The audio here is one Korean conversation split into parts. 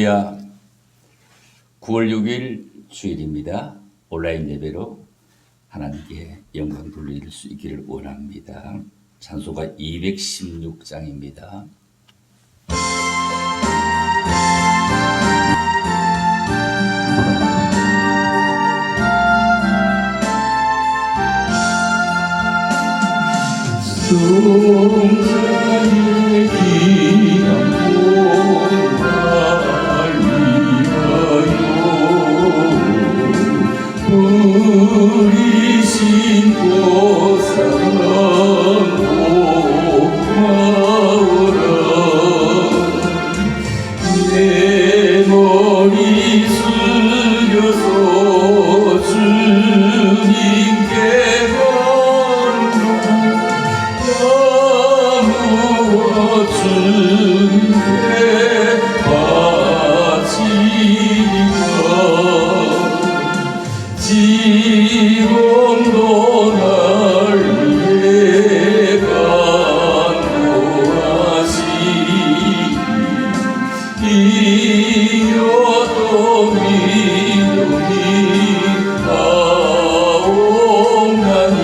할렐루야. 9월 6일 주일입니다. 온라인 예배로 하나님께 영광 돌릴 수 있기를 원합니다. 찬송가 216장입니다. 성자의 귀한 몸을 위하여 부리신 보살아 고마워라. 내 머리 숙여서 주님께 주님께 바치리라. 지금도 날 위해 간구하시니 이어도 믿음이 하옵나니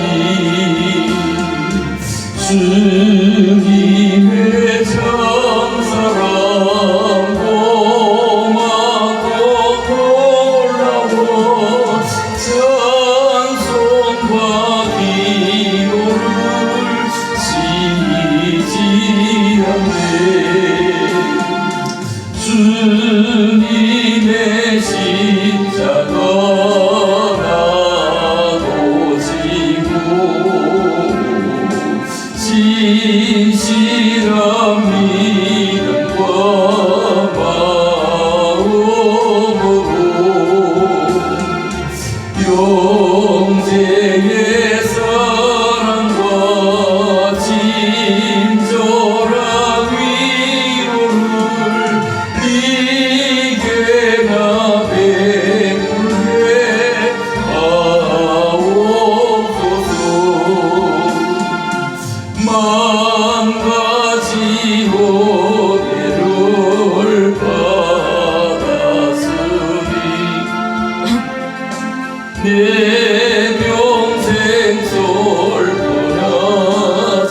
주님의 참사랑 고맙고 놀라워 찬송과 기도를 쉬지 않네. 주님의 십자가 나도 지고 진실한 믿음과 마음으로 영생의 사랑과 친절한 위로를 네게나 베풀게 하옵소서. 만가지 은혜를 받았으니 내 평생 솔보나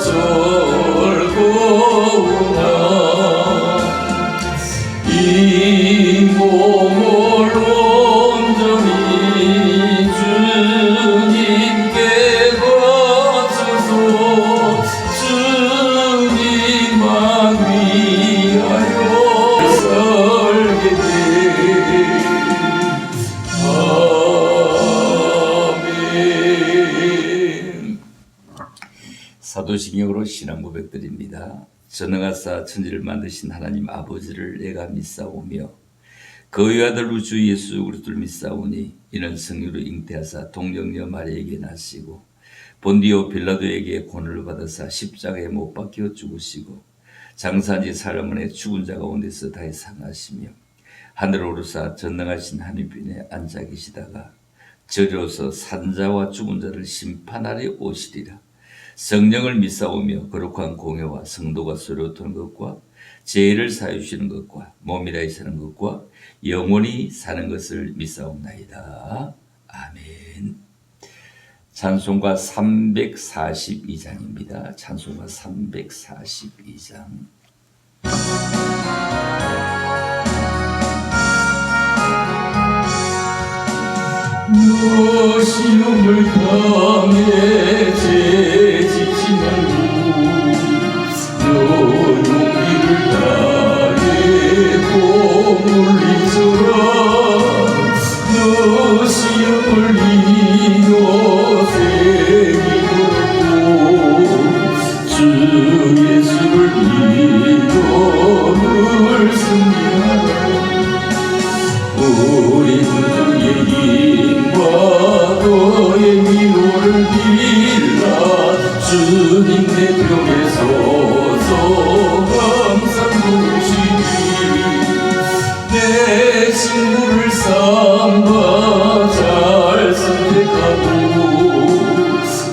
절거우나 이 몸을 온전히 주님께 바쳐서 주님만 위하여 살게 돼. 아멘. 사도신경으로 신앙 고백드립니다. 전능하사 천지를 만드신 하나님 아버지를 내가 믿사오며 그의 아들 우주 예수 그리스도를 믿사오니 이는 성령으로 잉태하사 동정녀 마리아에게 나시고 본디오 빌라도에게 고난을 받아사 십자가에 못 박혀 죽으시고 장사지 사람의 죽은 자 가운데서 다시 살아나시며 하늘로 오르사 전능하신 하느님편에 앉아 계시다가 저리로서 산자와 죽은 자를 심판하려 오시리라. 성령을 믿사오며 거룩한 공회와 성도가 서로 도는 것과 죄를 사하여 주시는 것과 몸이라히 사는 것과 영원히 사는 것을 믿사옵나이다. 아멘. 찬송가 342장입니다. 찬송가 342장. 너 시험을 당해 지치지 말고 너 용기를 다해 몸을 잊어라. 너 시험을 이겨 세기고 주 예수를 믿어 늘 승리하라. 우리 구주의 힘과 너의 위로를 빌라. 주님 내 편에 서서 항상 도우시니 내 친구를 삼아 잘 선택하고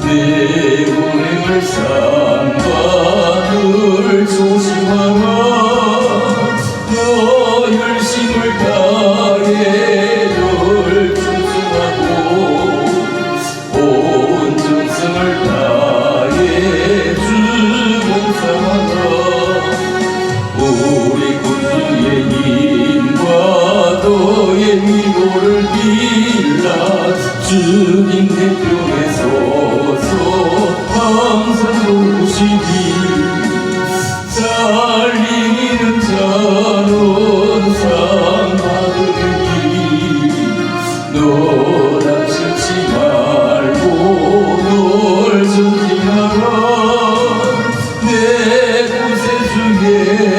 내 운행을 삼아 늘 조심하라. 너 열심을 주님 내 편에 서서 항상 도우시니 잘리는 자는 상 받으니 너나 싫지 말고 널 전진하라 내 구세주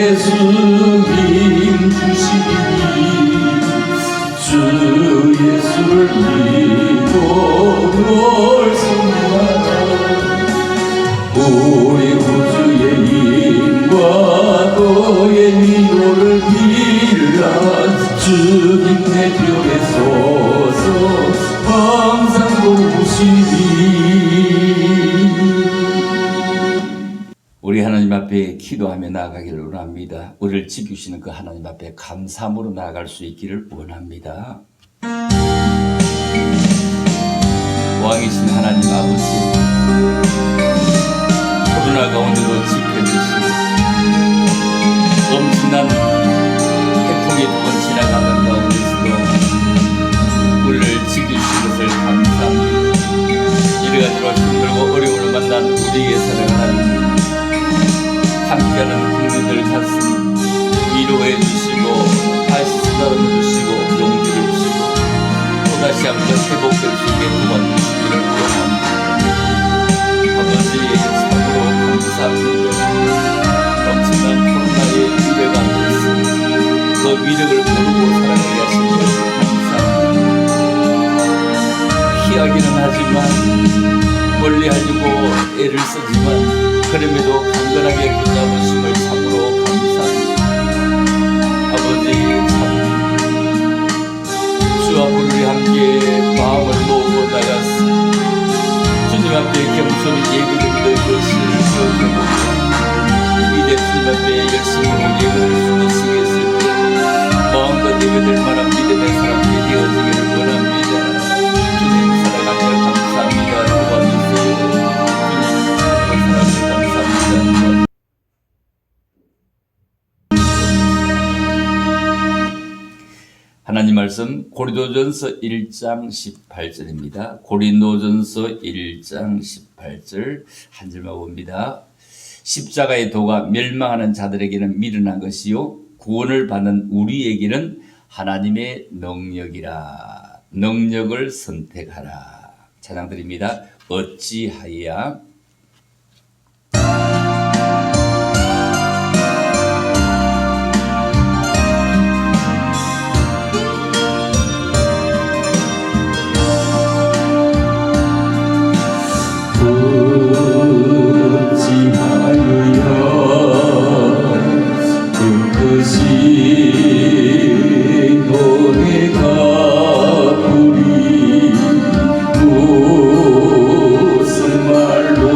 예수님 주시니 주 예수를 믿고 널 섬기하라 우리 구주의 힘과 너의 위로를 빌라 주님 내 벽에 서서 항상 도우시니 우리 하나님 앞에 기도하며 나아가기를 원합니다. 우리를 지키시는 그 하나님 앞에 감사함으로 나아갈 수 있기를 원합니다. 왕이신 하나님 아버지, 코로나 가운데도 지켜주시고 엄청난 태풍이 두 번 지나가는 가운데서도 우리를 지켜주신 것을 감사합니다. 이래가지고 힘들고 어려움을 만난 우리에게 사랑하는 함께하는 국민들 가슴 위로해 주시고 다시 쓰다듬어 주시고 용기를 주시고 또다시 한번 회복될 수 있게 도와주시기를 원합니다. 아버지 참으로 감사합니다. 엄청난 코로나의 위력이 안 됐습니다. 그 위력을 모르고 살아가게 하신 것을 감사합니다. 피하기는 하지만 멀리하려고 애를 쓰지만 그럼에도 강건하게 붙잡으심을 참으로 감사합니다. 아버지 참 주 앞으로 우리 함께 마음을 모으고 나갔습니다. 주님 앞에 겸손히 예배드리는 것을 기억해봅니다. 이제 주님 앞에 열심히 예배를 수고하시겠을 때 마음껏 예배될 만한 믿음의 사람들이 되어지기를 원합니다. 주님 사랑하며 감사합니다. 도와주세요. 주님 사랑하며 감사합니다. 하나님 말씀 고린도전서 1장 18절입니다. 고린도전서 1장 18절 한 줄만 봅니다. 십자가의 도가 멸망하는 자들에게는 미련한 것이요 구원을 받는 우리에게는 하나님의 능력이라. 능력을 선택하라. 찬양드립니다. 어찌하여 무슨 말로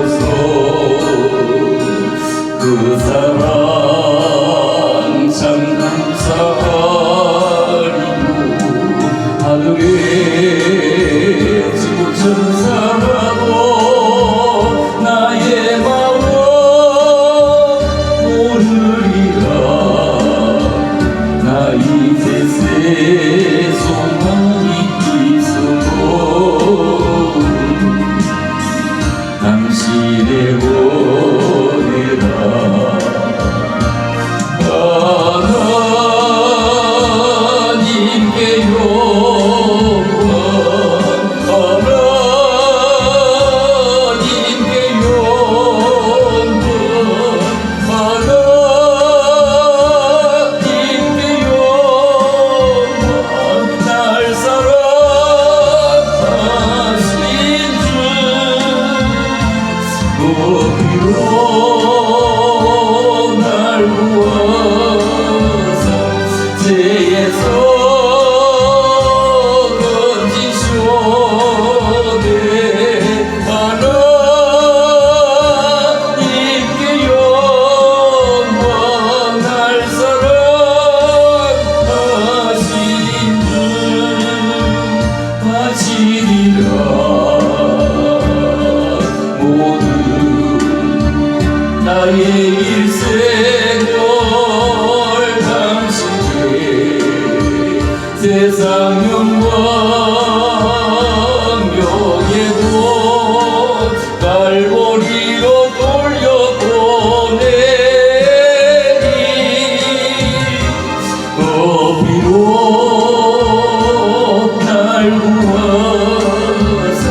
구하사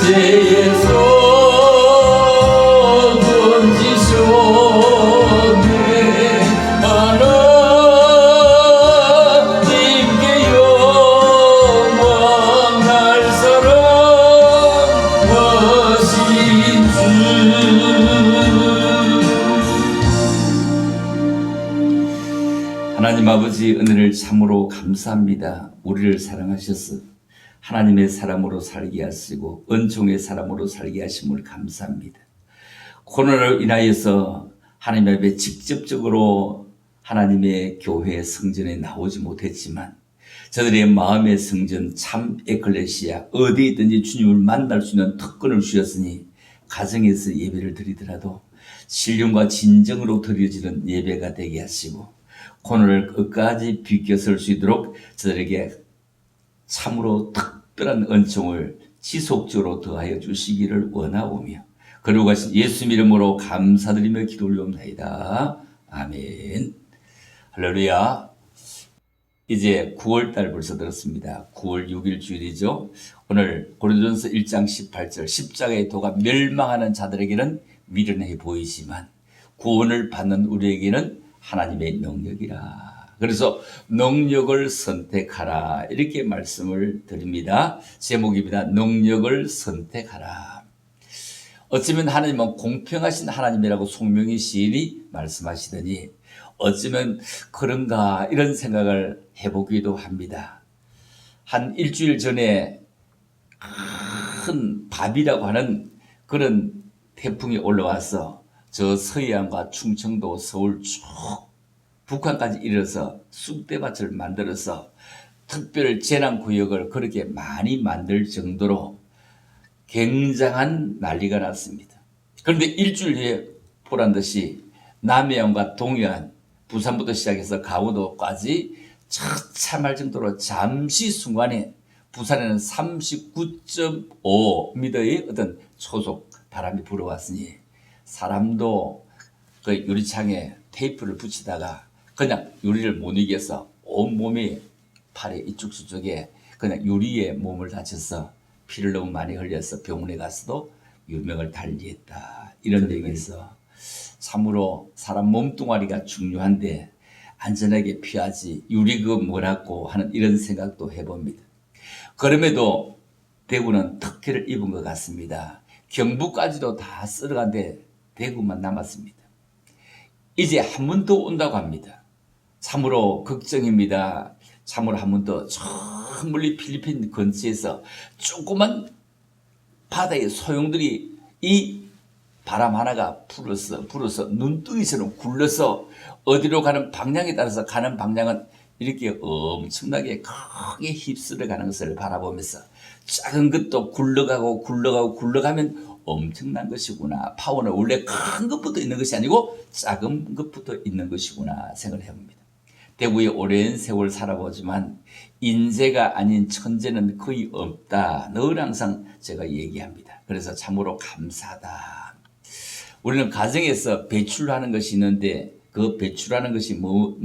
죄에서 건지셨네. 하나님께 영광 날 사랑하신 주. 하나님 아버지 은혜를 참으로 감사합니다. 우리를 사랑하셔서 하나님의 사람으로 살게 하시고 은총의 사람으로 살게 하심을 감사합니다. 코로나로 인하여서 하나님 앞에 직접적으로 하나님의 교회 성전에 나오지 못했지만 저들의 마음의 성전 참 에클레시아 어디에 있든지 주님을 만날 수 있는 특권을 주셨으니 가정에서 예배를 드리더라도 신령과 진정으로 드려지는 예배가 되게 하시고 코너를 끝까지 비껴설 수 있도록 저들에게 참으로 특별한 은총을 지속적으로 더하여 주시기를 원하오며 그러고 가신 예수 이름으로 감사드리며 기도 올려옵나이다. 아멘. 할렐루야. 이제 9월달 벌써 들었습니다. 9월 6일 주일이죠. 오늘 고린도전서 1장 18절 십자가의 도가 멸망하는 자들에게는 미련해 보이지만 구원을 받는 우리에게는 하나님의 능력이라. 그래서 능력을 선택하라 이렇게 말씀을 드립니다. 제목입니다. 능력을 선택하라. 어쩌면 하나님은 공평하신 하나님이라고 송명희 시인이 말씀하시더니 어쩌면 그런가 이런 생각을 해보기도 합니다. 한 일주일 전에 큰 바비라고 하는 그런 태풍이 올라와서 저 서해안과 충청도, 서울 쭉 북한까지 이르러서 쑥대밭을 만들어서 특별 재난구역을 그렇게 많이 만들 정도로 굉장한 난리가 났습니다. 그런데 일주일 후에 보란 듯이 남해안과 동해안, 부산부터 시작해서 강원도까지 처참할 정도로 잠시 순간에 부산에는 39.5m의 어떤 초속 바람이 불어왔으니 사람도 그 유리창에 테이프를 붙이다가 그냥 유리를 못 이겨서 온몸이 팔에 이쪽 저쪽에 그냥 유리에 몸을 다쳐서 피를 너무 많이 흘려서 병원에 가서도 유명을 달리했다. 이런 얘기에서 참으로 사람 몸뚱아리가 중요한데 안전하게 피하지 유리 그 뭐라고 하는 이런 생각도 해봅니다. 그럼에도 대구는 특혜를 입은 것 같습니다. 경북까지도 다 쓸어간데 대구만 남았습니다. 이제 한 번 더 온다고 합니다. 참으로 걱정입니다. 참으로 한 번 더 저 멀리 필리핀 근처에서 조그만 바다의 소용들이 이 바람 하나가 불어서 눈덩이처럼 굴러서 어디로 가는 방향에 따라서 가는 방향은 이렇게 엄청나게 크게 휩쓸어 가는 것을 바라보면서 작은 것도 굴러가면 엄청난 것이구나. 파워는 원래 큰 것부터 있는 것이 아니고 작은 것부터 있는 것이구나 생각을 해봅니다. 대구에 오랜 세월 살아보지만 인재가 아닌 천재는 거의 없다. 늘 항상 제가 얘기합니다. 그래서 참으로 감사하다. 우리는 가정에서 배출하는 것이 있는데 그 배출하는 것이 뭐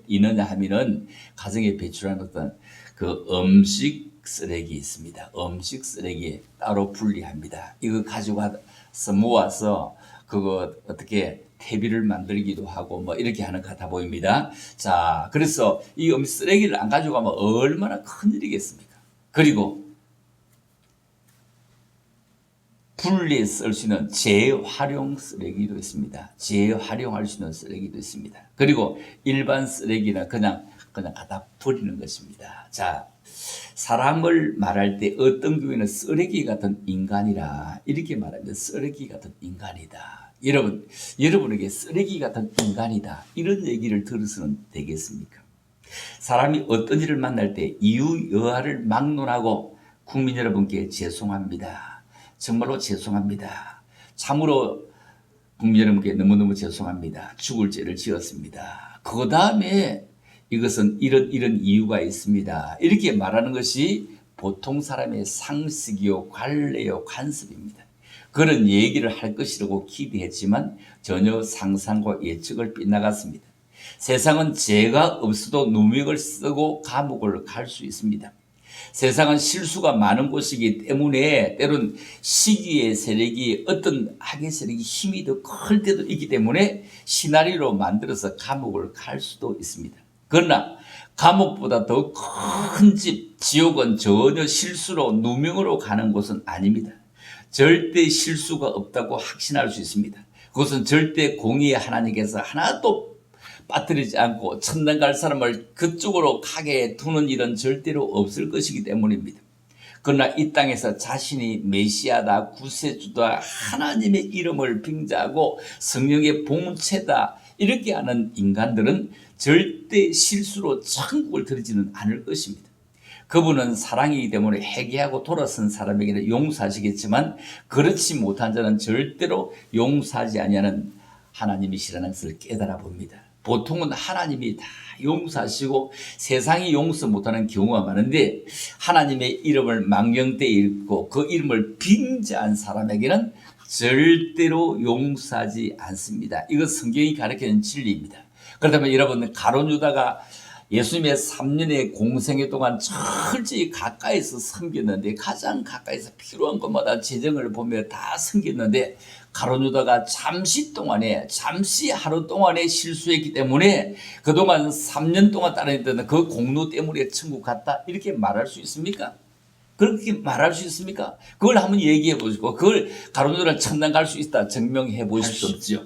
있느냐 하면은 가정에 배출하는 어떤 그 음식 쓰레기 있습니다. 음식 쓰레기 따로 분리합니다. 이거 가지고 와서 모아서 그거 어떻게 퇴비를 만들기도 하고 뭐 이렇게 하는 것 같아 보입니다. 자, 그래서 이 음식 쓰레기를 안 가져가면 얼마나 큰일이겠습니까? 그리고 분리해 쓸 수 있는 재활용 쓰레기도 있습니다. 재활용할 수 있는 쓰레기도 있습니다. 그리고 일반 쓰레기는 그냥 갖다 버리는 것입니다. 자, 사람을 말할 때 어떤 경우에는 쓰레기 같은 인간이라 이렇게 말합니다. 쓰레기 같은 인간이다. 여러분에게 쓰레기 같은 인간이다. 이런 얘기를 들어서는 되겠습니까? 사람이 어떤 일을 만날 때 이유 여하를 막론하고 국민 여러분께 죄송합니다. 정말로 죄송합니다. 참으로 국민 여러분께 너무너무 죄송합니다. 죽을 죄를 지었습니다. 그 다음에 이것은 이런 이유가 있습니다. 이렇게 말하는 것이 보통 사람의 상식이요, 관례요, 관습입니다. 그런 얘기를 할 것이라고 기대했지만 전혀 상상과 예측을 빗나갔습니다. 세상은 죄가 없어도 누명을 쓰고 감옥을 갈 수 있습니다. 세상은 실수가 많은 곳이기 때문에 때론 시기의 세력이 어떤 악의 세력이 힘이 더 클 때도 있기 때문에 시나리오로 만들어서 감옥을 갈 수도 있습니다. 그러나 감옥보다 더 큰 집, 지옥은 전혀 실수로 누명으로 가는 곳은 아닙니다. 절대 실수가 없다고 확신할 수 있습니다. 그것은 절대 공의의 하나님께서 하나도 빠뜨리지 않고 천당 갈 사람을 그쪽으로 가게 두는 일은 절대로 없을 것이기 때문입니다. 그러나 이 땅에서 자신이 메시아다, 구세주다, 하나님의 이름을 빙자하고 성령의 봉체다 이렇게 하는 인간들은 절대 실수로 천국을 들이지는 않을 것입니다. 그분은 사랑이기 때문에 회개하고 돌아선 사람에게는 용서하시겠지만 그렇지 못한 자는 절대로 용서하지 아니하는 하나님이시라는 것을 깨달아 봅니다. 보통은 하나님이 다 용서하시고 세상이 용서 못하는 경우가 많은데 하나님의 이름을 망령되이 읽고 그 이름을 빙자한 사람에게는 절대로 용서하지 않습니다. 이것 성경이 가르치는 진리입니다. 그렇다면 여러분, 가룟 유다가 예수님의 3년의 공생애 동안 철저히 가까이서 섬겼는데 가장 가까이서 필요한 것마다 재정을 보며 다 섬겼는데 가룟 유다가 잠시 하루 동안에 실수했기 때문에 그동안 3년 동안 따라했던 그 공로 때문에 천국 갔다 이렇게 말할 수 있습니까? 그렇게 말할 수 있습니까? 그걸 한번 얘기해 보시고 그걸 가룟 유다를 천당 갈 수 있다 증명해 보십시오.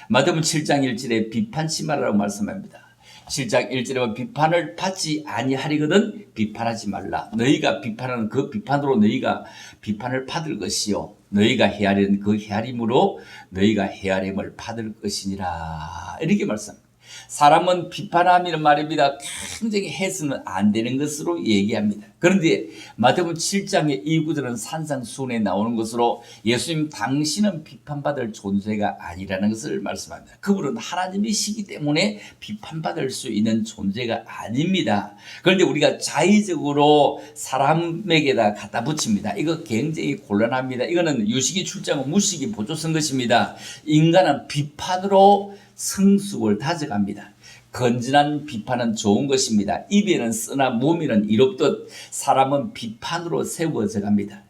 마태복음 7장 1절에 비판치 말라고 말씀합니다. 7장 1절에 보면 비판을 받지 아니하리거든 비판하지 말라. 너희가 비판하는 그 비판으로 너희가 비판을 받을 것이요 너희가 헤아리는 그 헤아림으로 너희가 헤아림을 받을 것이니라. 이렇게 말씀합니다. 사람은 비판함이라는 말입니다. 굉장히 해서는 안 되는 것으로 얘기합니다. 그런데 마태복음 7장의 이 구절은 산상수훈에 나오는 것으로 예수님 당신은 비판받을 존재가 아니라는 것을 말씀합니다. 그분은 하나님이시기 때문에 비판받을 수 있는 존재가 아닙니다. 그런데 우리가 자의적으로 사람에게다 갖다 붙입니다. 이거 굉장히 곤란합니다. 이거는 유식이 출장 후 무식이 보조 쓴 것입니다. 인간은 비판으로 성숙을 다져갑니다. 건전한 비판은 좋은 것입니다. 입에는 쓰나 몸에는 이롭듯 사람은 비판으로 세워져 갑니다.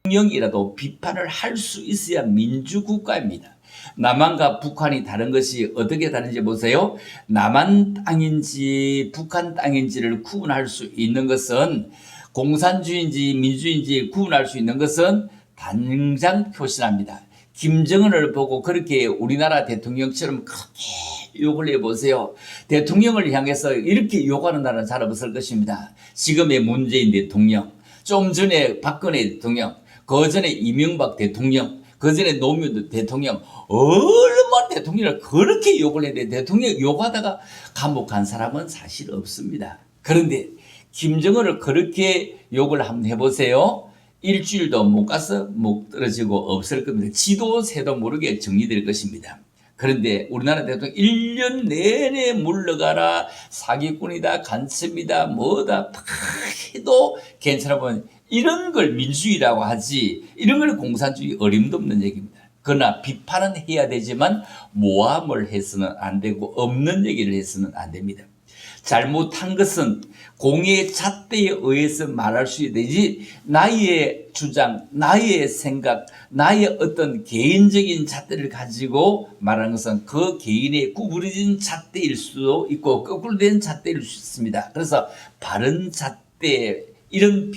대통령이라도 비판을 할 수 있어야 민주국가입니다. 남한과 북한이 다른 것이 어떻게 다른지 보세요. 남한 땅인지 북한 땅인지를 구분할 수 있는 것은 공산주의인지 민주주의인지 구분할 수 있는 것은 당장 표시납니다. 김정은을 보고 그렇게 우리나라 대통령처럼 그렇게 욕을 해보세요. 대통령을 향해서 이렇게 욕하는 나라는 잘 없을 것입니다. 지금의 문재인 대통령, 좀 전에 박근혜 대통령, 그 전에 이명박 대통령, 그 전에 노무현 대통령, 얼마나 대통령을 그렇게 욕을 했는데 대통령 욕하다가 감옥 간 사람은 사실 없습니다. 그런데 김정은을 그렇게 욕을 한번 해보세요. 일주일도 못 가서 목 떨어지고 없을 겁니다. 지도 새도 모르게 정리될 것입니다. 그런데 우리나라 대통령 1년 내내 물러가라, 사기꾼이다, 간첩이다, 뭐다 다 해도 괜찮아 보면 이런 걸 민주주의라고 하지 이런 걸 공산주의 어림도 없는 얘기입니다. 그러나 비판은 해야 되지만 모함을 해서는 안 되고 없는 얘기를 해서는 안 됩니다. 잘못한 것은 공의 잣대에 의해서 말할 수 있지 나의 주장, 나의 생각, 나의 어떤 개인적인 잣대를 가지고 말하는 것은 그 개인의 구부러진 잣대일 수도 있고 거꾸로 된 잣대일 수 있습니다. 그래서 바른 잣대 이런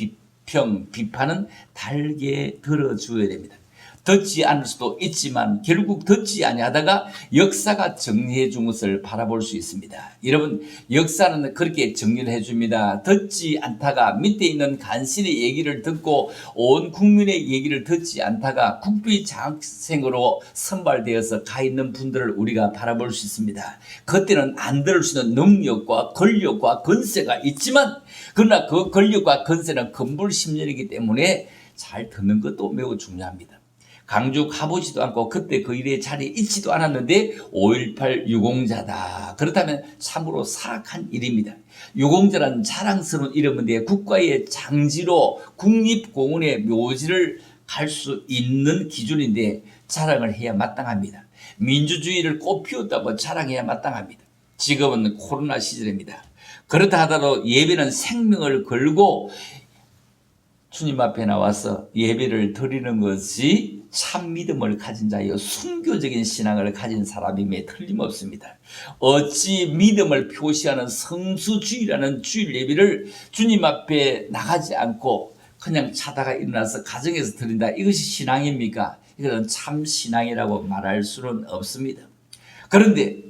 비판은 달게 들어줘야 됩니다. 듣지 않을 수도 있지만 결국 듣지 아니하다가 역사가 정리해 준 것을 바라볼 수 있습니다. 여러분, 역사는 그렇게 정리를 해줍니다. 듣지 않다가 밑에 있는 간신의 얘기를 듣고 온 국민의 얘기를 듣지 않다가 국비장학생으로 선발되어서 가 있는 분들을 우리가 바라볼 수 있습니다. 그때는 안 들을 수 있는 능력과 권력과 건세가 있지만 그러나 그 권력과 건세는 건불심령이기 때문에 잘 듣는 것도 매우 중요합니다. 강주 가보지도 않고 그때 그 일의 자리에 있지도 않았는데 5.18 유공자다. 그렇다면 참으로 사악한 일입니다. 유공자란 자랑스러운 이름인데 국가의 장지로 국립공원의 묘지를 갈 수 있는 기준인데 자랑을 해야 마땅합니다. 민주주의를 꽃피웠다고 자랑해야 마땅합니다. 지금은 코로나 시절입니다. 그렇다 하더라도 예배는 생명을 걸고 주님 앞에 나와서 예배를 드리는 것이 참 믿음을 가진 자여 순교적인 신앙을 가진 사람임에 틀림없습니다. 어찌 믿음을 표시하는 성수주의라는 주일 예배를 주님 앞에 나가지 않고 그냥 자다가 일어나서 가정에서 드린다, 이것이 신앙입니까? 이것은 참 신앙이라고 말할 수는 없습니다. 그런데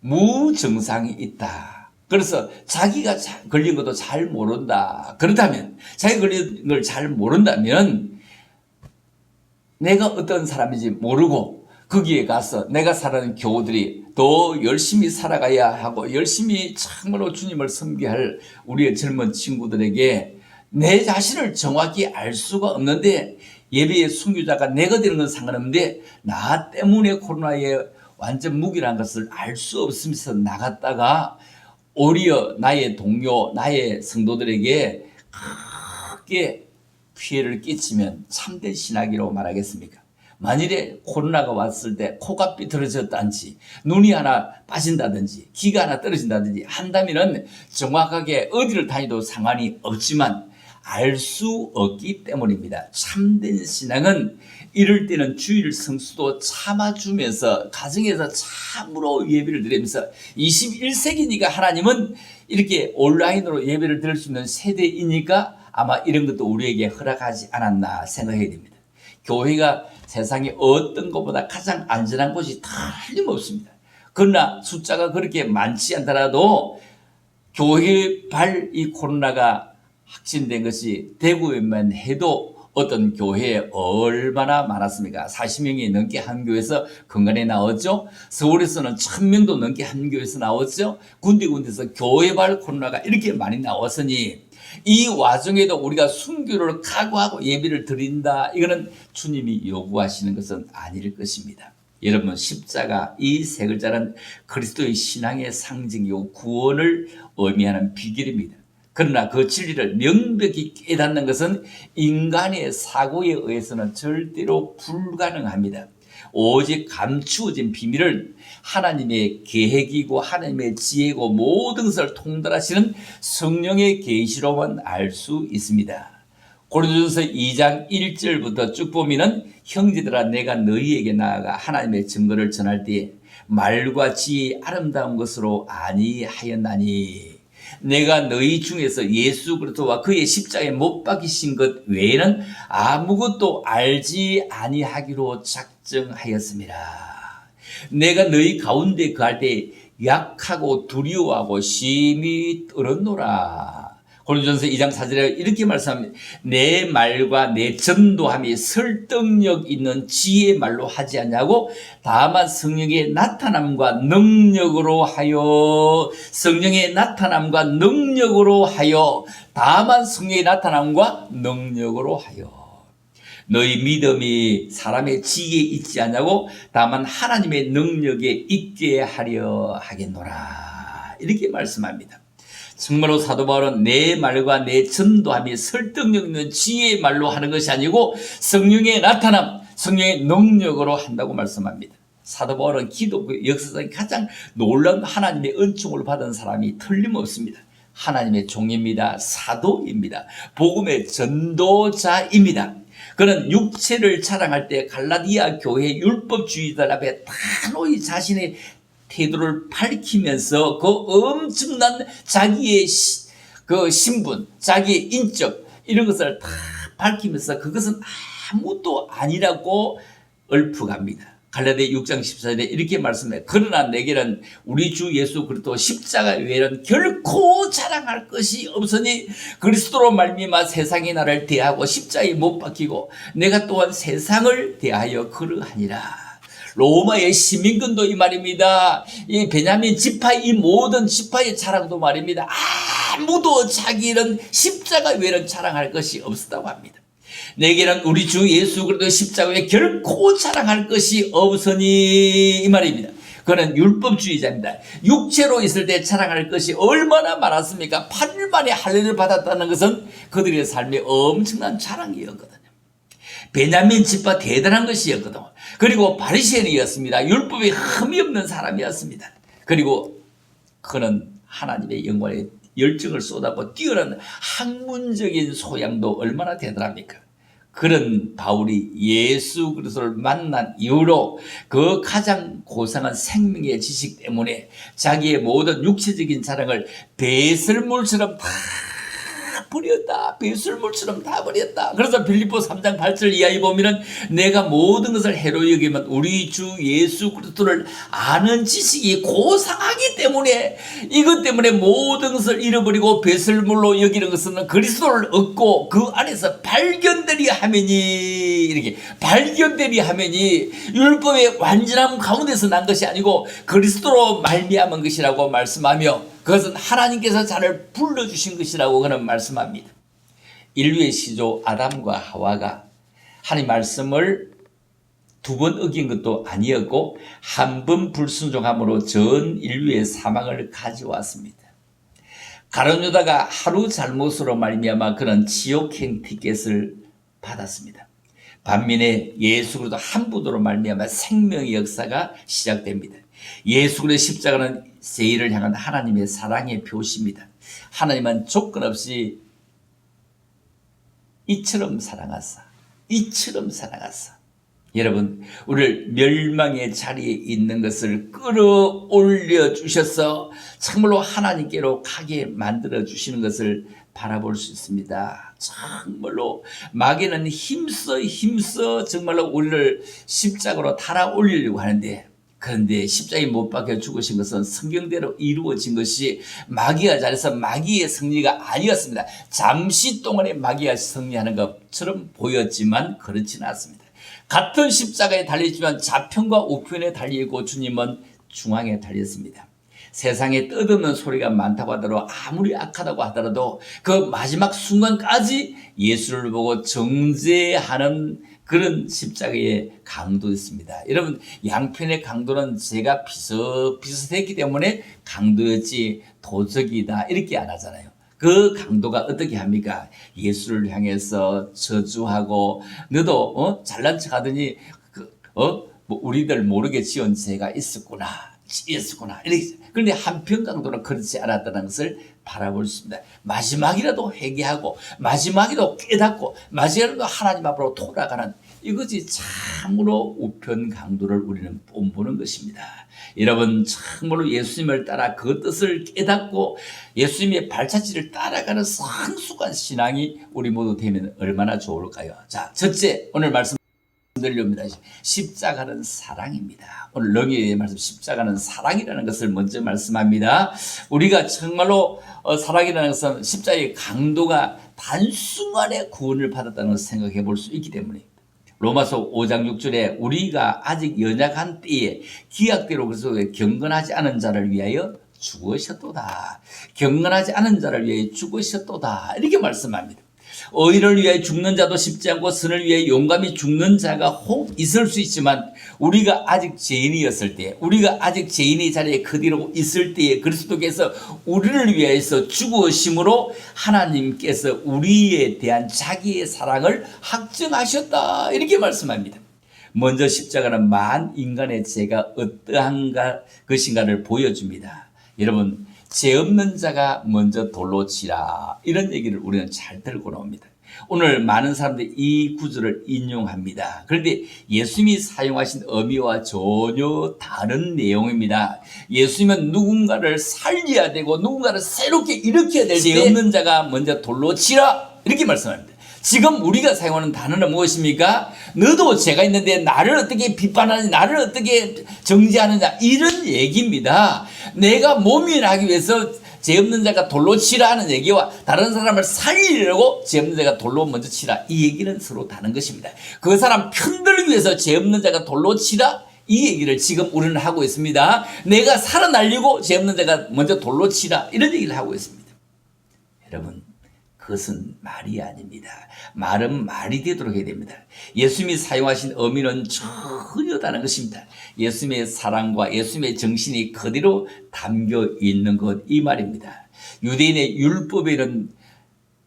무증상이 있다. 그래서 자기가 걸린 것도 잘 모른다. 그렇다면, 자기가 걸린 걸 잘 모른다면 내가 어떤 사람인지 모르고 거기에 가서 내가 살아가는 교우들이 더 열심히 살아가야 하고 열심히 참으로 주님을 섬겨야 할 우리의 젊은 친구들에게 내 자신을 정확히 알 수가 없는데, 예배의 순교자가 내가 되는 건 상관없는데 나 때문에 코로나에 완전 무기라는 것을 알 수 없으면서 나갔다가 오히려 나의 동료, 나의 성도들에게 크게 피해를 끼치면 참된 신학이라고 말하겠습니까? 만일에 코로나가 왔을 때 코가 삐뚤어졌다든지 눈이 하나 빠진다든지 귀가 하나 떨어진다든지 한다면 정확하게 어디를 다니도 상관이 없지만 알 수 없기 때문입니다. 참된 신앙은 이럴 때는 주일 성수도 참아주면서 가정에서 참으로 예배를 드리면서 21세기니까 하나님은 이렇게 온라인으로 예배를 드릴 수 있는 세대이니까 아마 이런 것도 우리에게 허락하지 않았나 생각해야 됩니다. 교회가 세상에 어떤 것보다 가장 안전한 곳이 틀림없습니다. 그러나 숫자가 그렇게 많지 않더라도 교회발 이 코로나가 확진된 것이 대구에만 해도 어떤 교회에 얼마나 많았습니까? 40명이 넘게 한 교회에서 건강에 나왔죠. 서울에서는 1000명도 넘게 한 교회에서 나왔죠. 군데군데서 교회발 코로나가 이렇게 많이 나왔으니 이 와중에도 우리가 순교를 각오하고 예배를 드린다, 이거는 주님이 요구하시는 것은 아닐 것입니다. 여러분, 십자가 이 세 글자는 그리스도의 신앙의 상징이고 구원을 의미하는 비결입니다. 그러나 그 진리를 명백히 깨닫는 것은 인간의 사고에 의해서는 절대로 불가능합니다. 오직 감추어진 비밀을 하나님의 계획이고 하나님의 지혜고 모든 것을 통달하시는 성령의 계시로만 알 수 있습니다. 고린도전서 2장 1절부터 쭉 보면은 형제들아, 내가 너희에게 나아가 하나님의 증거를 전할 때에 말과 지혜의 아름다운 것으로 아니하였나니, 내가 너희 중에서 예수 그리스도와 그의 십자가에 못 박히신 것 외에는 아무것도 알지 아니하기로 작정하였습니다. 내가 너희 가운데 거할 때 약하고 두려워하고 심히 떨었노라. 고린도전서 2장 4절에 이렇게 말씀합니다. 내 말과 내 전도함이 설득력 있는 지혜의 말로 하지 않냐고, 다만 성령의 나타남과 능력으로 하여, 성령의 나타남과 능력으로 하여, 다만 성령의 나타남과 능력으로 하여. 너희 믿음이 사람의 지혜에 있지 않냐고, 다만 하나님의 능력에 있게 하려 하겠노라. 이렇게 말씀합니다. 정말로 사도 바울은 내 말과 내 전도함이 설득력 있는 지혜의 말로 하는 것이 아니고 성령의 나타남, 성령의 능력으로 한다고 말씀합니다. 사도 바울은 기독교 역사상에 가장 놀라운 하나님의 은총을 받은 사람이 틀림없습니다. 하나님의 종입니다. 사도입니다. 복음의 전도자입니다. 그는 육체를 자랑할 때 갈라디아 교회 율법주의자들 앞에 단호히 자신의 태도를 밝히면서 그 엄청난 자기의 그 신분, 자기의 인적, 이런 것을 다 밝히면서 그것은 아무것도 아니라고 읊어갑니다. 갈라디아 6장 14절에 이렇게 말씀해요. 그러나 내게는 우리 주 예수 그리스도 십자가 외에는 결코 자랑할 것이 없으니 그리스도로 말미암아 세상이 나를 대하고 십자가에 못 박히고 내가 또한 세상을 대하여 그러하니라. 로마의 시민권도 이 말입니다. 이 베냐민 지파의 이 모든 지파의 자랑도 말입니다. 아무도 자기는 십자가 외에는 자랑할 것이 없었다고 합니다. 내게는 우리 주 예수 그리스도 십자가 외에 결코 자랑할 것이 없으니, 이 말입니다. 그는 율법주의자입니다. 육체로 있을 때 자랑할 것이 얼마나 많았습니까? 8일 만에 할례를 받았다는 것은 그들의 삶의 엄청난 자랑이었거든요. 베냐민 지파 대단한 것이었거든. 그리고 바리새인이었습니다. 율법에 흠이 없는 사람이었습니다. 그리고 그는 하나님의 영광에 열정을 쏟아고 뛰어난 학문적인 소양도 얼마나 대단합니까? 그런 바울이 예수 그리스도를 만난 이후로 그 가장 고상한 생명의 지식 때문에 자기의 모든 육체적인 자랑을 배설물처럼 다 버렸다. 배설물처럼 다 버렸다. 그래서 빌립보 3장 8절 이하에 보면은 내가 모든 것을 해로 여기면 우리 주 예수 그리스도를 아는 지식이 고상하기 때문에 이것 때문에 모든 것을 잃어버리고 배설물로 여기는 것은 그리스도를 얻고 그 안에서 발견되리 하매니 이렇게 발견되리 하매니 율법의 완전함 가운데서 난 것이 아니고 그리스도로 말미암은 것이라고 말씀하며 그것은 하나님께서 자를 불러주신 것이라고 그는 말씀합니다. 인류의 시조 아담과 하와가 하나님 말씀을 두 번 어긴 것도 아니었고 한 번 불순종함으로 전 인류의 사망을 가져왔습니다. 가룟 유다가 하루 잘못으로 말미암아 그는 지옥행 티켓을 받았습니다. 반면에 예수 그리스도 한 분으로 말미암아 생명의 역사가 시작됩니다. 예수 그리스도의 십자가는 세일을 향한 하나님의 사랑의 표시입니다. 하나님은 조건 없이 이처럼 사랑하사 여러분 우리를 멸망의 자리에 있는 것을 끌어올려 주셔서 정말로 하나님께로 가게 만들어 주시는 것을 바라볼 수 있습니다. 정말로 마귀는 힘써 정말로 우리를 십자가로 달아올리려고 하는데 그런데 십자가에 못 박혀 죽으신 것은 성경대로 이루어진 것이 마귀가 잘해서 마귀의 승리가 아니었습니다. 잠시 동안에 마귀가 승리하는 것처럼 보였지만 그렇지는 않습니다. 같은 십자가에 달리지만 좌편과 우편에 달리고 주님은 중앙에 달렸습니다. 세상에 뜻없는 소리가 많다고 하더라도 아무리 악하다고 하더라도 그 마지막 순간까지 예수를 보고 정죄하는 그런 십자가의 강도였습니다. 여러분 양편의 강도는 제가 비슷했기 때문에 강도였지 도적이다 이렇게 안 하잖아요. 그 강도가 어떻게 합니까? 예수를 향해서 저주하고 너도 잘난 척하더니 뭐 우리들 모르게 지은 죄가 있었구나 이렇게. 그런데 한편 강도는 그렇지 않았다는 것을 바라볼 수 있습니다. 마지막이라도 회개하고 마지막이라도 깨닫고 마지막이라도 하나님 앞으로 돌아가는 이것이 참으로 우편 강도를 우리는 뽐보는 것입니다. 여러분 참으로 예수님을 따라 그 뜻을 깨닫고 예수님의 발자취를 따라가는 성숙한 신앙이 우리 모두 되면 얼마나 좋을까요? 자, 첫째 오늘 말씀 드리려옵니다. 십자가는 사랑입니다. 오늘 렁이의 말씀 십자가는 사랑이라는 것을 먼저 말씀합니다. 우리가 정말로 사랑이라는 것은 십자가의 강도가 단순간에 구원을 받았다는 것을 생각해 볼 수 있기 때문에 로마서 5장 6절에 우리가 아직 연약한 때에 기약대로 그래서 경건하지 않은 자를 위하여 죽으셨도다. 경건하지 않은 자를 위하여 죽으셨도다. 이렇게 말씀합니다. 의를 위하여 죽는 자도 쉽지 않고 선을 위하여 용감히 죽는 자가 혹 있을 수 있지만 우리가 아직 죄인이었을 때 우리가 아직 죄인의 자리에 그대로 있을 때에 그리스도께서 우리를 위하여서 죽으심으로 하나님께서 우리에 대한 자기의 사랑을 확증하셨다 이렇게 말씀합니다. 먼저 십자가는 만 인간의 죄가 어떠한 것인가를 보여줍니다. 여러분 죄 없는 자가 먼저 돌로 치라 이런 얘기를 우리는 잘 들고 나옵니다. 오늘 많은 사람들이 이 구절을 인용합니다. 그런데 예수님이 사용하신 의미와 전혀 다른 내용입니다. 예수님은 누군가를 살려야 되고 누군가를 새롭게 일으켜야 될 때 죄 없는 자가 먼저 돌로 치라 이렇게 말씀합니다. 지금 우리가 사용하는 단어는 무엇입니까? 너도 죄가 있는데 나를 어떻게 비판하느냐, 나를 어떻게 정죄하느냐 이런 얘기입니다. 내가 모면하기 위해서 죄 없는 자가 돌로 치라 하는 얘기와 다른 사람을 살리려고 죄 없는 자가 돌로 먼저 치라 이 얘기는 서로 다른 것입니다. 그 사람 편들기 위해서 죄 없는 자가 돌로 치라 이 얘기를 지금 우리는 하고 있습니다. 내가 살아나려고 죄 없는 자가 먼저 돌로 치라 이런 얘기를 하고 있습니다. 여러분 그것은 말이 아닙니다. 말은 말이 되도록 해야 됩니다. 예수님이 사용하신 의미는 전혀 다른 것입니다. 예수님의 사랑과 예수님의 정신이 그대로 담겨 있는 것 이 말입니다. 유대인의 율법에는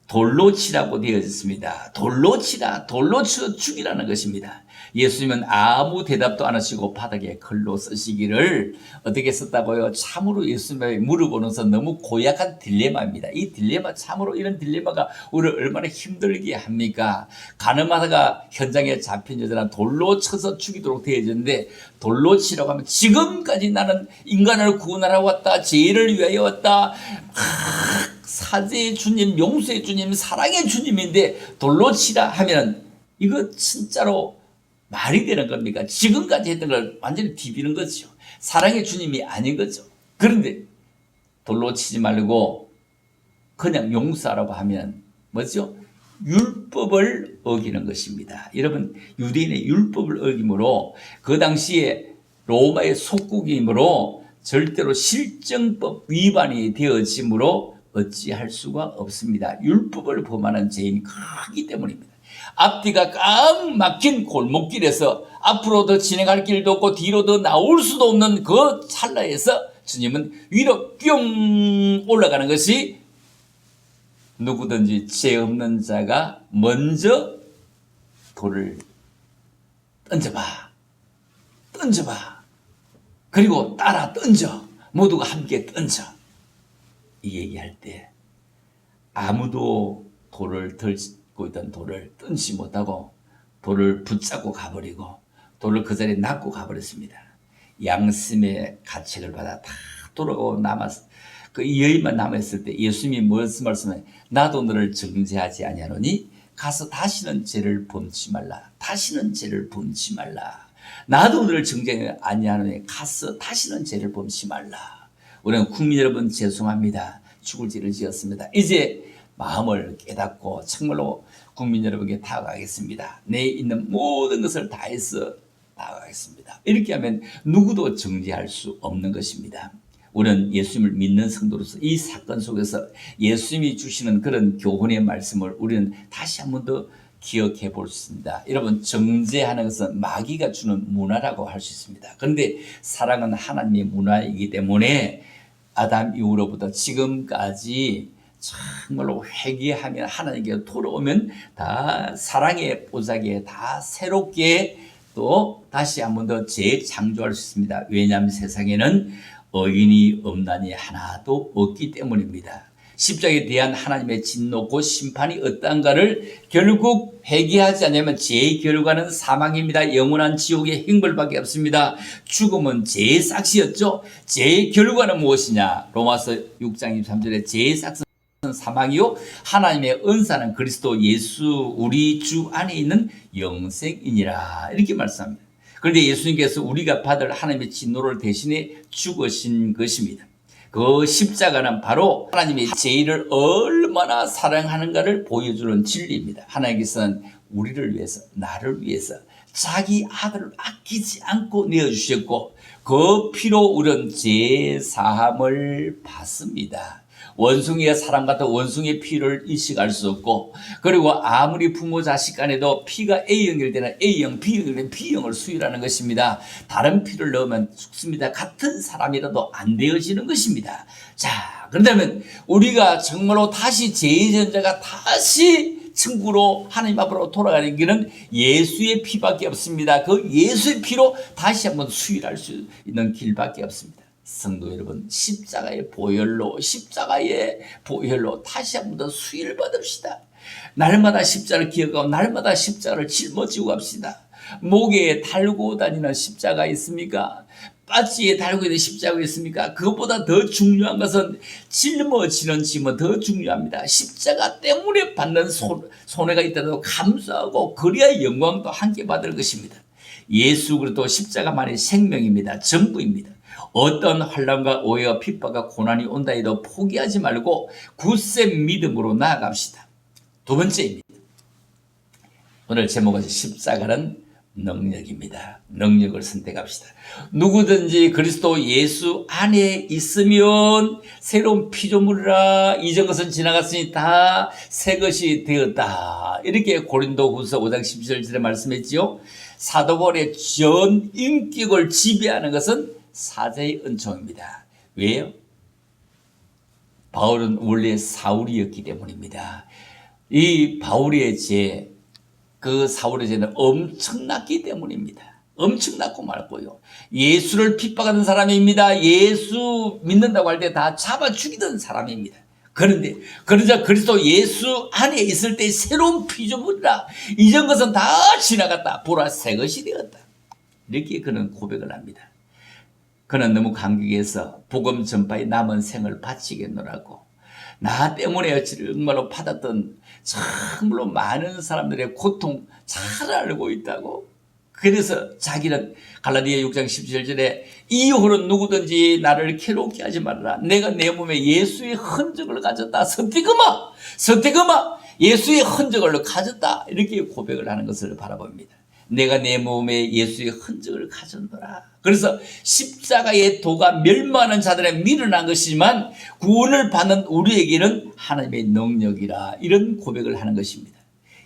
돌로 치라고 되어졌습니다. 돌로 치라, 돌로 쳐 죽이라는 것입니다. 예수님은 아무 대답도 안 하시고 바닥에 글로 쓰시기를 어떻게 썼다고요? 참으로 예수님에게 물어보는 것은 너무 고약한 딜레마입니다. 이 딜레마, 참으로 이런 딜레마가 우리를 얼마나 힘들게 합니까? 가늠하다가 현장에 잡힌 여자는 돌로 쳐서 죽이도록 되어졌는데, 돌로 치라고 하면 지금까지 나는 인간을 구원하러 왔다, 죄를 위하여 왔다, 사죄의 주님, 용서의 주님, 사랑의 주님인데 돌로 치라 하면 이거 진짜로 말이 되는 겁니까? 지금까지 했던 걸 완전히 뒤비는 거죠. 사랑의 주님이 아닌 거죠. 그런데 돌로 치지 말고 그냥 용서하라고 하면 뭐죠? 율법을 어기는 것입니다. 여러분, 유대인의 율법을 어김으로 그 당시에 로마의 속국이므로 절대로 실정법 위반이 되어지므로 어찌할 수가 없습니다. 율법을 범하는 죄인이 크기 때문입니다. 앞뒤가 꽉 막힌 골목길에서 앞으로 더 진행할 길도 없고 뒤로 더 나올 수도 없는 그 찰나에서 주님은 위로 뿅 올라가는 것이 누구든지 죄 없는 자가 먼저 돌을 던져봐. 그리고 따라 던져. 모두가 함께 던져. 이 얘기할 때 아무도 돌을 들고 있던 돌을 던지지 못하고 돌을 붙잡고 가버리고 돌을 그 자리에 놔고 가버렸습니다. 양심의 가책을 받아 다 돌아가고 그 여인만 남아있을 때 예수님이 무슨 말씀을, 나도 너를 정죄하지 아니하노니 가서 다시는 죄를 범치 말라. 나도 너를 정죄하지 아니하노니 가서 다시는 죄를 범치 말라. 우리는 국민 여러분, 죄송합니다. 죽을 죄를 지었습니다. 이제 마음을 깨닫고 정말로 국민 여러분에게 다가가겠습니다. 내 있는 모든 것을 다해서 다가가겠습니다. 이렇게 하면 누구도 정죄할 수 없는 것입니다. 우리는 예수님을 믿는 성도로서 이 사건 속에서 예수님이 주시는 그런 교훈의 말씀을 우리는 다시 한 번 더 기억해 볼 수 있습니다. 여러분, 정죄하는 것은 마귀가 주는 문화라고 할 수 있습니다. 그런데 사랑은 하나님의 문화이기 때문에 아담 이후로부터 지금까지 정말로 회개하면 하나님께 돌아오면 다 사랑의 보자기에 다 새롭게 또 다시 한 번 더 재창조할 수 있습니다. 왜냐하면 세상에는 의인이 없나니 하나도 없기 때문입니다. 십자가에 대한 하나님의 진노 곧 심판이 어떠한가를 결국 회개하지 않으면 죄의 결과는 사망입니다. 영원한 지옥의 형벌밖에 없습니다. 죽음은 죄의 삭시였죠. 죄의 결과는 무엇이냐? 로마서 6장 23절에 죄의 삭은 사망이요 하나님의 은사는 그리스도 예수 우리 주 안에 있는 영생이니라, 이렇게 말씀합니다. 그런데 예수님께서 우리가 받을 하나님의 진노를 대신해 죽으신 것입니다. 그 십자가는 바로 하나님의 죄를 얼마나 사랑하는가를 보여주는 진리입니다. 하나님께서는 우리를 위해서, 나를 위해서 자기 아들을 아끼지 않고 내어주셨고 그 피로 우리는 죄 사함을 받습니다. 원숭이의 사람 같은 원숭이의 피를 인식할 수 없고, 그리고 아무리 부모 자식 간에도 피가 A형일 때는 A형, B형일 때는 B형을 수혈하는 것입니다. 다른 피를 넣으면 죽습니다. 같은 사람이라도 안 되어지는 것입니다. 자, 그렇다면 우리가 정말로 다시 죄의 전자가 다시 천국으로 하나님 앞으로 돌아가는 길은 예수의 피밖에 없습니다. 그 예수의 피로 다시 한번 수혈할 수 있는 길밖에 없습니다. 성도 여러분, 십자가의 보혈로 다시 한 번 더 수혈 받읍시다. 날마다 십자가를 기억하고 날마다 십자가를 짊어지고 갑시다. 목에 달고 다니는 십자가 있습니까? 빠지에 달고 있는 십자가 있습니까? 그것보다 더 중요한 것은 짊어지는 짐은 더 중요합니다. 십자가 때문에 받는 손해가 있더라도 감수하고 그래야 영광도 함께 받을 것입니다. 예수 그리스도 십자가만이 생명입니다. 전부입니다. 어떤 환난과 오해와 핍박과 고난이 온다 해도 포기하지 말고 굳센 믿음으로 나아갑시다. 두 번째입니다. 오늘 제목은 십자가는 능력입니다. 능력을 선택합시다. 누구든지 그리스도 예수 안에 있으면 새로운 피조물이라, 이전 것은 지나갔으니 다 새 것이 되었다. 이렇게 고린도후서 5장 17절에 말씀했지요. 사도 바울의 전 인격을 지배하는 것은 사자의 은총입니다. 왜요? 바울은 원래 사울이었기 때문입니다. 이 바울의 죄, 그 사울의 죄는 엄청났기 때문입니다. 엄청났고 말고요. 예수를 핍박하는 사람입니다. 예수 믿는다고 할 때 다 잡아 죽이던 사람입니다. 그런데 그러자 그리스도 예수 안에 있을 때 새로운 피조물이라 이전 것은 다 지나갔다. 보라 새 것이 되었다. 이렇게 그는 고백을 합니다. 그는 너무 감격해서 복음 전파에 남은 생을 바치겠노라고, 나 때문에 정말로 받았던 정말로 많은 사람들의 고통 잘 알고 있다고. 그래서 자기는 갈라디아 6장 17절에 이후로 누구든지 나를 괴롭게 하지 말라. 내가 내 몸에 예수의 흔적을 가졌다. 서태금아 예수의 흔적을 가졌다. 이렇게 고백을 하는 것을 바라봅니다. 내가 내 몸에 예수의 흔적을 가졌노라. 그래서 십자가의 도가 멸망하는 자들에 밀어난 것이지만 구원을 받는 우리에게는 하나님의 능력이라, 이런 고백을 하는 것입니다.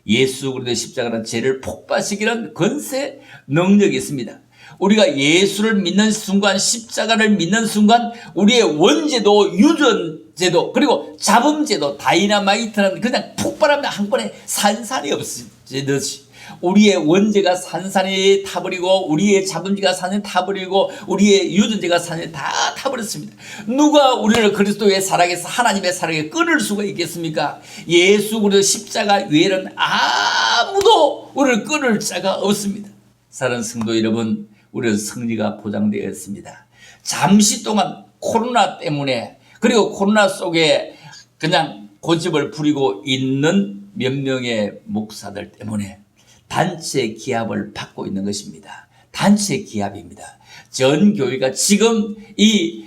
예수 그리스도의 십자가는 죄를 폭파시키는 권세, 능력이 있습니다. 우리가 예수를 믿는 순간, 십자가를 믿는 순간 우리의 원죄도, 유전죄도, 그리고 잡음죄도, 다이나마이트는 그냥 폭발하면 한 번에 산산이 없어지듯이 우리의 원죄가 산산이 타버리고 우리의 잡음죄가 산산이 타버리고 우리의 유전죄가 산산이 다 타버렸습니다. 누가 우리를 그리스도의 사랑에서 하나님의 사랑에 끊을 수가 있겠습니까? 예수 그리스도 십자가 외에는 아무도 우리를 끊을 자가 없습니다. 사랑하는 성도 여러분, 우리는 승리가 보장되어 있습니다. 잠시 동안 코로나 때문에, 그리고 코로나 속에 그냥 고집을 부리고 있는 몇 명의 목사들 때문에 단체 기합을 받고 있는 것입니다. 단체 기합입니다. 전 교회가 지금 이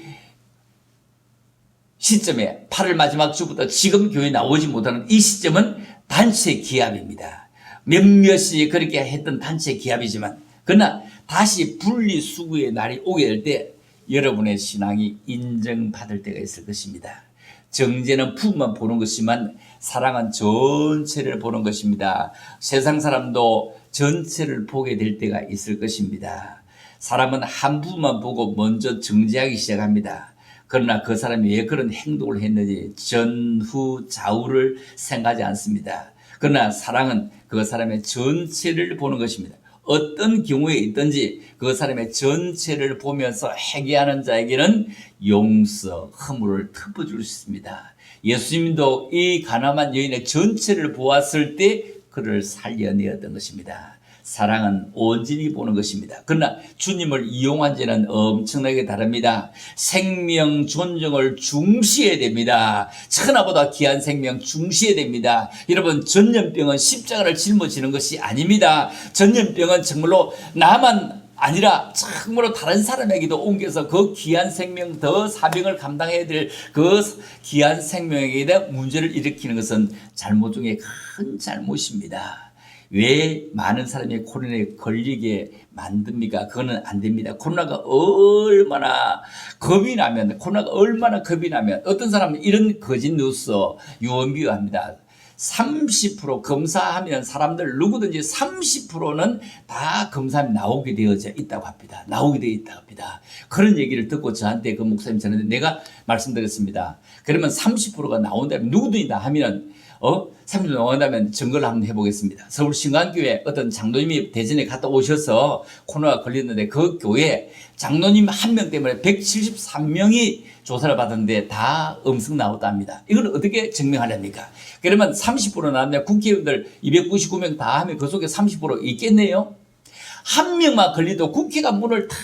시점에 8월 마지막 주부터 지금 교회 나오지 못하는 이 시점은 단체 기합입니다. 몇몇이 그렇게 했던 단체 기합이지만, 그러나 다시 분리수거의 날이 오게 될 때 여러분의 신앙이 인정받을 때가 있을 것입니다. 정죄는 부분만 보는 것이지만 사랑은 전체를 보는 것입니다. 세상 사람도 전체를 보게 될 때가 있을 것입니다. 사람은 한 부분만 보고 먼저 정죄하기 시작합니다. 그러나 그 사람이 왜 그런 행동을 했는지 전후 좌우를 생각하지 않습니다. 그러나 사랑은 그 사람의 전체를 보는 것입니다. 어떤 경우에 있든지 그 사람의 전체를 보면서 회개하는 자에게는 용서, 허물을 덮어줄 수 있습니다. 예수님도 이 가늠한 여인의 전체를 보았을 때 그를 살려내었던 것입니다. 사랑은 온전히 보는 것입니다. 그러나 주님을 이용한 죄는 엄청나게 다릅니다. 생명 존중을 중시해야 됩니다. 천하보다 귀한 생명 중시해야 됩니다. 여러분, 전염병은 십자가를 짊어지는 것이 아닙니다. 전염병은 정말로 나만 아니라 정말로 다른 사람에게도 옮겨서 그 귀한 생명, 더 사명을 감당해야 될 그 귀한 생명에게 대한 문제를 일으키는 것은 잘못 중에 큰 잘못입니다. 왜 많은 사람이 코로나에 걸리게 만듭니까? 그거는 안 됩니다. 코로나가 얼마나 겁이 나면 어떤 사람은 이런 거짓 뉴스 유언비어합니다. 30% 검사하면 사람들 누구든지 30%는 다 검사하면 나오게 되어져 있다고 합니다. 나오게 되어 있다고 합니다. 그런 얘기를 듣고 저한테 그 목사님 전했는데 내가 말씀드렸습니다. 그러면 30%가 나온다면 누구든지 다 하면 30% 나온다면 증거를 한번 해보겠습니다. 서울 신광교회 어떤 장로님이 대전에 갔다 오셔서 코로나가 걸렸는데 그 교회 장로님 한 명 때문에 173명이 조사를 받았는데 다 음성 나왔답니다. 이걸 어떻게 증명하렵니까? 그러면 30% 나오면 국회의원들 299명 다 하면 그 속에 30% 있겠네요? 한 명만 걸리도 국회가 문을 다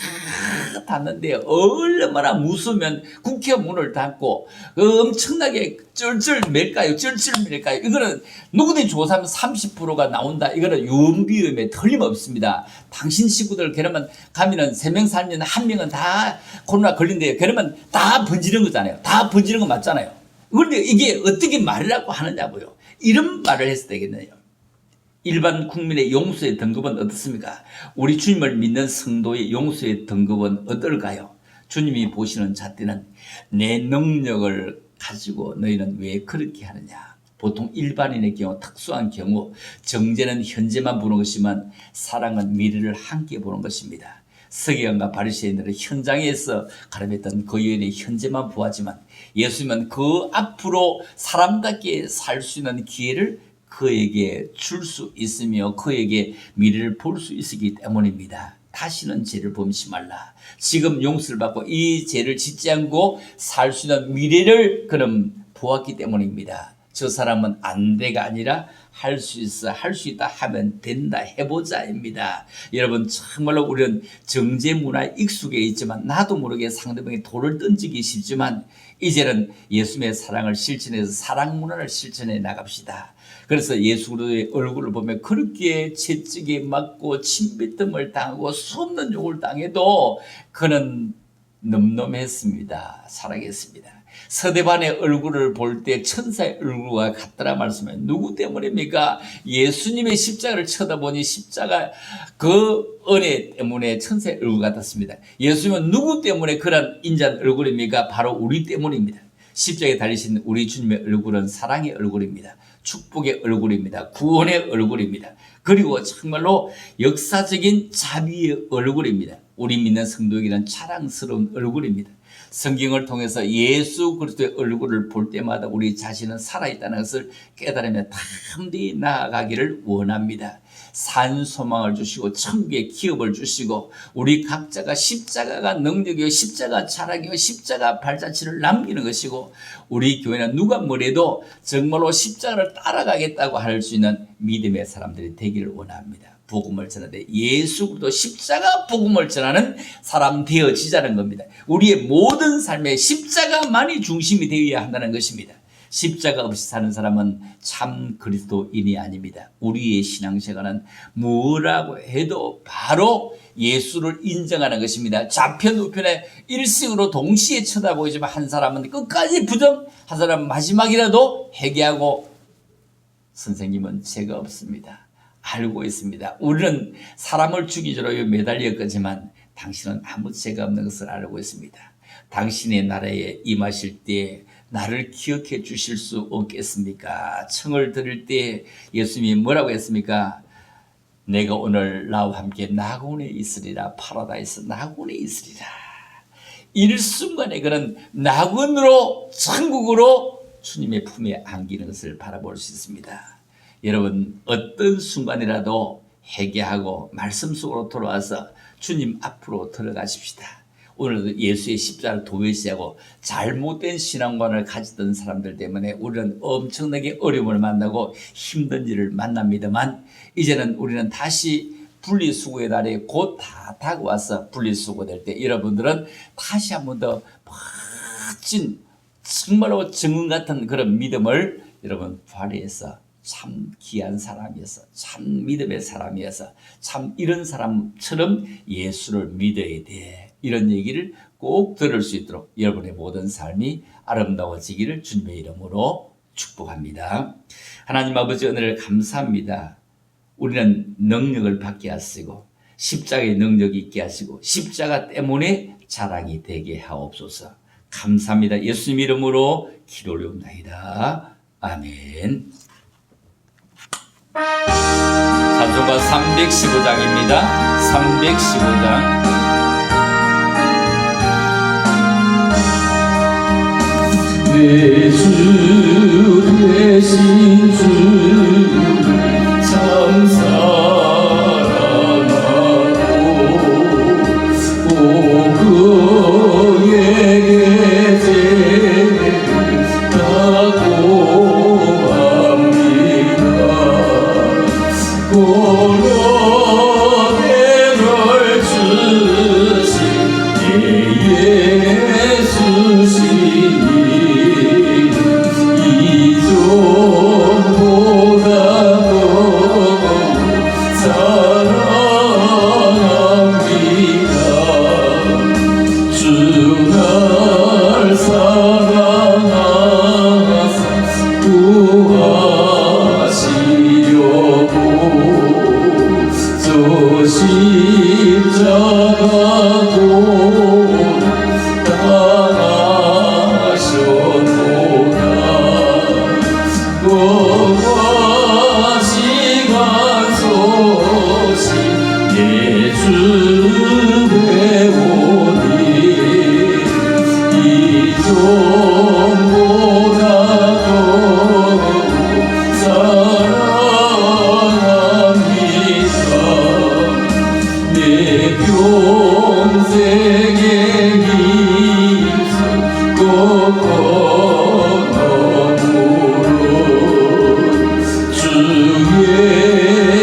닫는데 얼마나 무서우면 국회가 문을 닫고 엄청나게 쩔쩔 맬까요? 이거는 누구든지 조사하면 30%가 나온다. 이거는 유언비음에 틀림없습니다. 당신 식구들 그러면 가면은 3명 살면 1명은 다 코로나 걸린대요. 그러면 다 번지는 거잖아요. 다 번지는 거 맞잖아요. 그런데 이게 어떻게 말이라고 하느냐고요. 이런 말을 했을 때겠네요. 일반 국민의 용서의 등급은 어떻습니까? 우리 주님을 믿는 성도의 용서의 등급은 어떨까요? 주님이 보시는 잣대는 내 능력을 가지고 너희는 왜 그렇게 하느냐? 보통 일반인의 경우, 특수한 경우 정죄는 현재만 보는 것이지만 사랑은 미래를 함께 보는 것입니다. 서기관과 바리새인들은 현장에서 가름했던 그 여인의 현재만 보았지만 예수님은 그 앞으로 사람답게 살 수 있는 기회를 그에게 줄 수 있으며 그에게 미래를 볼 수 있기 때문입니다. 다시는 죄를 범치 말라. 지금 용서를 받고 이 죄를 짓지 않고 살 수 있는 미래를 그는 보았기 때문입니다. 저 사람은 안 돼가 아니라 할 수 있어, 할 수 있다 하면 된다, 해보자입니다. 여러분, 정말로 우리는 정제 문화에 익숙해 있지만 나도 모르게 상대방에 돌을 던지기 쉽지만 이제는 예수님의 사랑을 실천해서 사랑 문화를 실천해 나갑시다. 그래서 예수 그리스도의 얼굴을 보면 그렇게 채찍에 맞고 침뱉음을 당하고 수없는 욕을 당해도 그는 넘넘했습니다. 살아겠습니다. 서대반의 얼굴을 볼 때 천사의 얼굴과 같더라 말씀해. 누구 때문입니까? 예수님의 십자가를 쳐다보니 십자가 그 은혜 때문에 천사의 얼굴 같았습니다. 예수님은 누구 때문에 그런 인자한 얼굴입니까? 바로 우리 때문입니다. 십자가에 달리신 우리 주님의 얼굴은 사랑의 얼굴입니다. 축복의 얼굴입니다. 구원의 얼굴입니다. 그리고 정말로 역사적인 자비의 얼굴입니다. 우리 믿는 성도에게는 자랑스러운 얼굴입니다. 성경을 통해서 예수 그리스도의 얼굴을 볼 때마다 우리 자신은 살아있다는 것을 깨달으며 담대히 나아가기를 원합니다. 산 소망을 주시고 천국의 기업을 주시고 우리 각자가 십자가가 능력이요 십자가 자랑이요 십자가 발자취를 남기는 것이고 우리 교회는 누가 뭐래도 정말로 십자가를 따라가겠다고 할 수 있는 믿음의 사람들이 되기를 원합니다. 복음을 전하되 예수 그리스도 십자가 복음을 전하는 사람 되어지자는 겁니다. 우리의 모든 삶에 십자가만이 중심이 되어야 한다는 것입니다. 십자가 없이 사는 사람은 참 그리스도인이 아닙니다. 우리의 신앙생활은 뭐라고 해도 바로 예수를 인정하는 것입니다. 좌편 우편에 일식으로 동시에 쳐다보지만 한 사람은 끝까지 부정, 한 사람은 마지막이라도 회개하고 선생님은 죄가 없습니다. 알고 있습니다. 우리는 사람을 죽이기로 매달렸거지만 당신은 아무 죄가 없는 것을 알고 있습니다. 당신의 나라에 임하실 때 나를 기억해 주실 수 없겠습니까? 청을 들을 때 예수님이 뭐라고 했습니까? 내가 오늘 나와 함께 낙원에 있으리라. 파라다이스 낙원에 있으리라. 일순간에 그는 낙원으로 천국으로 주님의 품에 안기는 것을 바라볼 수 있습니다. 여러분, 어떤 순간이라도 회개하고 말씀 속으로 돌아와서 주님 앞으로 들어가십시다. 오늘도 예수의 십자가를 도외시하고 잘못된 신앙관을 가지던 사람들 때문에 우리는 엄청나게 어려움을 만나고 힘든 일을 만납니다만 이제는 우리는 다시 분리수거의 날이 곧 다 다가와서 분리수거될 때 여러분들은 다시 한 번 더 멋진 정말로 정은 같은 그런 믿음을 여러분 발휘해서 참 귀한 사람이어서 참 믿음의 사람이어서 참 이런 사람처럼 예수를 믿어야 돼. 이런 얘기를 꼭 들을 수 있도록 여러분의 모든 삶이 아름다워지기를 주님의 이름으로 축복합니다. 하나님 아버지 은혜를 감사합니다. 우리는 능력을 받게 하시고 십자가의 능력이 있게 하시고 십자가 때문에 자랑이 되게 하옵소서. 감사합니다. 예수님 이름으로 기도 올려옵나이다. 아멘. 찬송가 315장입니다. 315장. 내 주 대신 주를 참 사랑하고 그에게 제다고 합니다. 고로대를 주신 예수시니 구하시려고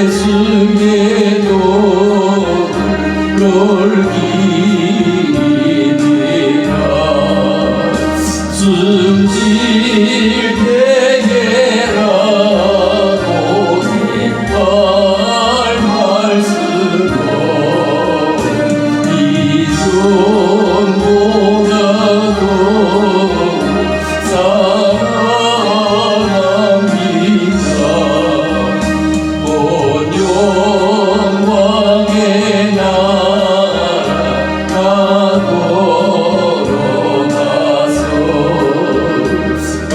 예수께도 놀기니라 숨질 때에라고 할 말씀은 이전보다도 사랑합니다. 온 영광의 나라 걸어가서 또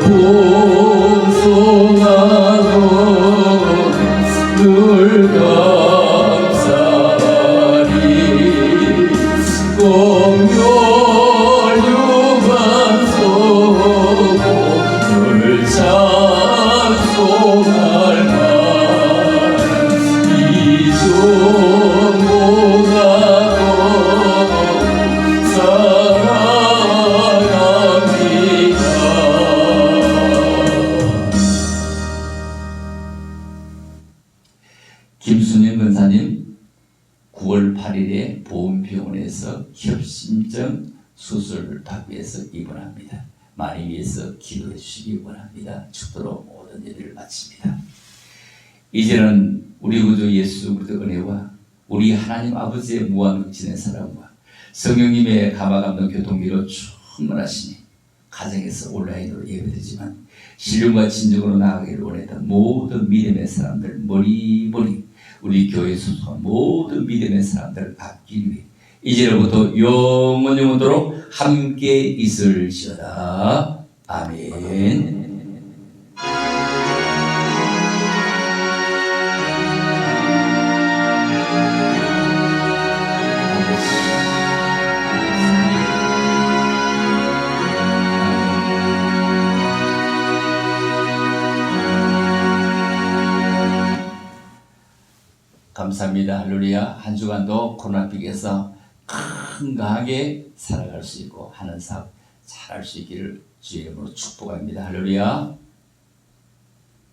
봉송하고 늘 감사하리. 공멸 유반소고 늘 찬송할 만 이전보다도 사랑합니다. 김순영 권사님 9월 8일에 보훈병원에서 협심증 수술을 받기 위해서 입원합니다. 많이 위해서 기도해 주시기 원합니다. 축도로 모든 일을 마칩니다. 이제는 우리 구주 예수 그리스도의 은혜와 우리 하나님 아버지의 무한극진의 사랑과 성령님의 감화감동 교통기로 충만하시니 가정에서 온라인으로 예배되지만 신령과 진정으로 나아가기를 원했던 모든 믿음의 사람들 머리머리 우리 교회 소속한 모든 믿음의 사람들 앞길 위해 이제로부터 영원토록 함께 있을지어다. 아멘. 감사합니다. 할렐루야. 한 주간도 코로나19에서 건강하게 살아갈 수 있고 하는 사업 잘할 수 있기를 주의 이름으로 축복합니다. 할렐루야.